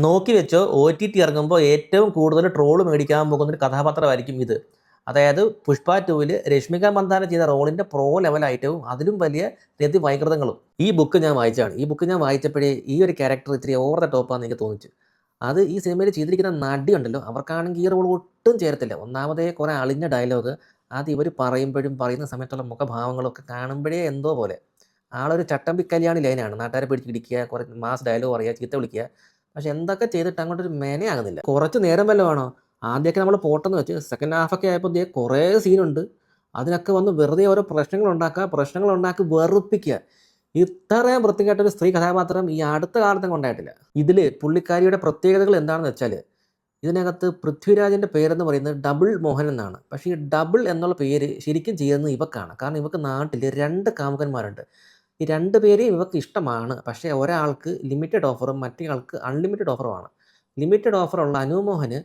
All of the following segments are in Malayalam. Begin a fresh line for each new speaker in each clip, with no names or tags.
നോക്കി വെച്ചോ, OTT ഇറങ്ങുമ്പോൾ ഏറ്റവും കൂടുതൽ ട്രോള് മേടിക്കാൻ പോകുന്നൊരു കഥാപാത്രമായിരിക്കും ഇത്. അതായത് പുഷ്പ 2-ൽ രശ്മിക മന്ദാന ചെയ്ത റോളിൻ്റെ പ്രോ ലെവൽ ഐറ്റവും അതിലും വലിയ രതി വൈകൃതങ്ങളും. ഈ ബുക്ക് ഞാൻ വായിച്ചതാണ്. ഈ ബുക്ക് ഞാൻ വായിച്ചപ്പോഴേ ഈ ഒരു ക്യാരക്ടർ ഇത്തിരി ഓവർ ദ ടോപ്പാന്ന് എനിക്ക് തോന്നിച്ചു. അത് ഈ സിനിമയിൽ ചെയ്തിരിക്കുന്ന നടിയുണ്ടല്ലോ, അവർക്കാണെങ്കിൽ ഈ റോൾ ഒട്ടും ചേരത്തില്ല. ഒന്നാമതേ കുറേ അളിഞ്ഞ ഡയലോഗ്, അത് ഇവർ പറയുമ്പോഴും പറയുന്ന സമയത്തുള്ള മുഖഭാവങ്ങളൊക്കെ കാണുമ്പോഴേ എന്തോ പോലെ. ആളൊരു ചട്ടമ്പി കല്യാണി ലൈനാണ്. നാട്ടുകാരെ പിടിച്ച് ഇടിക്കുക, കുറേ മാസ് ഡയലോഗ് പറയുക, ചീത്ത വിളിക്കുക. പക്ഷെ എന്തൊക്കെ ചെയ്തിട്ട് അങ്ങോട്ടൊരു മെനയാകുന്നില്ല. കുറച്ച് നേരം വല്ലതും ആണോ? ആദ്യമൊക്കെ നമ്മൾ പോട്ടെന്ന് വെച്ച് സെക്കൻഡ് ഹാഫൊക്കെ ആയപ്പോൾ കുറേ സീനുണ്ട്. അതിനൊക്കെ വന്ന് വെറുതെ ഓരോ പ്രശ്നങ്ങളുണ്ടാക്കി വെറുപ്പിക്കുക. ഇത്രയും വൃത്തികെട്ടൊരു സ്ത്രീ കഥാപാത്രം ഈ അടുത്ത കാലത്തും ഉണ്ടായിട്ടില്ല. ഇതിൽ പുള്ളിക്കാരിയുടെ പ്രത്യേകതകൾ എന്താണെന്ന് വെച്ചാൽ, ഇതിനകത്ത് പൃഥ്വിരാജിൻ്റെ പേരെന്ന് പറയുന്നത് ഡബിൾ മോഹൻ എന്നാണ്. പക്ഷേ ഈ ഡബിൾ എന്നുള്ള പേര് ശരിക്കും ചെയ്യുന്നത് ഇവക്കാണ്. കാരണം ഇവക്ക് നാട്ടിൽ 2 കാമുകന്മാരുണ്ട്. ഈ 2 പേരെയും ഇവക്ക് ഇഷ്ടമാണ്. പക്ഷേ ഒരാൾക്ക് ലിമിറ്റഡ് ഓഫറും മറ്റേ ആൾക്ക് അൺലിമിറ്റഡ് ഓഫറുമാണ്. ലിമിറ്റഡ് ഓഫറുള്ള അനു മോഹന്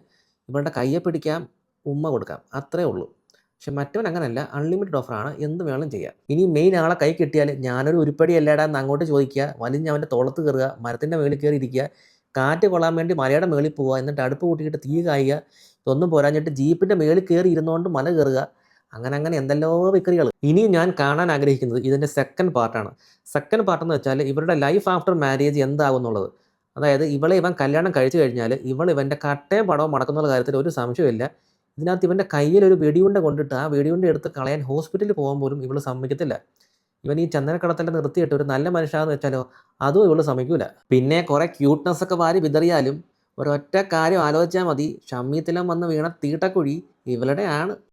ഇവളുടെ കയ്യെ പിടിക്കാം, ഉമ്മ കൊടുക്കാം, അത്രേ ഉള്ളൂ. പക്ഷെ മറ്റവൻ അങ്ങനെയല്ല, അൺലിമിറ്റഡ് ഓഫറാണ്, എന്ത് വേണം ചെയ്യാം. ഇനി മെയിൻ ആളെ കൈ കിട്ടിയാൽ ഞാനൊരു ഉരുപ്പടി അല്ലേടാ എന്ന് അങ്ങോട്ട് ചോദിക്കുക, വലിഞ്ഞ് അവൻ്റെ തോളത്ത് കയറുക, മരത്തിൻ്റെ മേളിൽ കയറി ഇരിക്കുക, കാറ്റ് കൊള്ളാൻ വേണ്ടി മലയുടെ മേളിൽ പോവുക, എന്നിട്ട് അടുപ്പ് കൂട്ടിയിട്ട് തീ കായുക, ഇതൊന്നും പോരാഞ്ഞിട്ട് ജീപ്പിൻ്റെ മേളിൽ കയറി ഇരുന്നുകൊണ്ട് മല കയറുക, അങ്ങനെ എന്തെല്ലോ വിക്രികൾ. ഇനിയും ഞാൻ കാണാൻ ആഗ്രഹിക്കുന്നത് ഇതിൻ്റെ സെക്കൻഡ് പാർട്ടാണ്. സെക്കൻഡ് പാർട്ടെന്ന് വെച്ചാൽ ഇവരുടെ ലൈഫ് ആഫ്റ്റർ മാരേജ് എന്താകും എന്നുള്ളത്. അതായത് ഇവൻ കല്യാണം കഴിച്ചു കഴിഞ്ഞാൽ ഇവൻ്റെ കട്ടയും പടവും മടക്കുന്ന കാര്യത്തിൽ ഒരു സംശയമില്ല. ഇതിനകത്ത് ഇവൻ്റെ കയ്യിൽ ഒരു വെടിയുണ്ട കൊണ്ടിട്ട് ആ വെടിയുണ്ട എടുത്ത് കളയാൻ ഹോസ്പിറ്റലിൽ പോകാൻ പോലും ഇവൾ സമ്മതിക്കത്തില്ല. ഇവൻ ഈ ചന്ദനക്കടത്തല്ല നിർത്തിയിട്ട് ഒരു നല്ല മനുഷ്യനാണെന്ന് വെച്ചാലോ, അതും ഇവൾ സമ്മതിക്കൂല. പിന്നെ കുറേ ക്യൂട്ട്നെസ് ഒക്കെ വാരി വിതറിയാലും ഒരൊറ്റ കാര്യം ആലോചിച്ചാൽ മതി, ഷമ്മീത്തിലും വന്ന് വീണ തീട്ടക്കുഴി ഇവളുടെ ആണ്.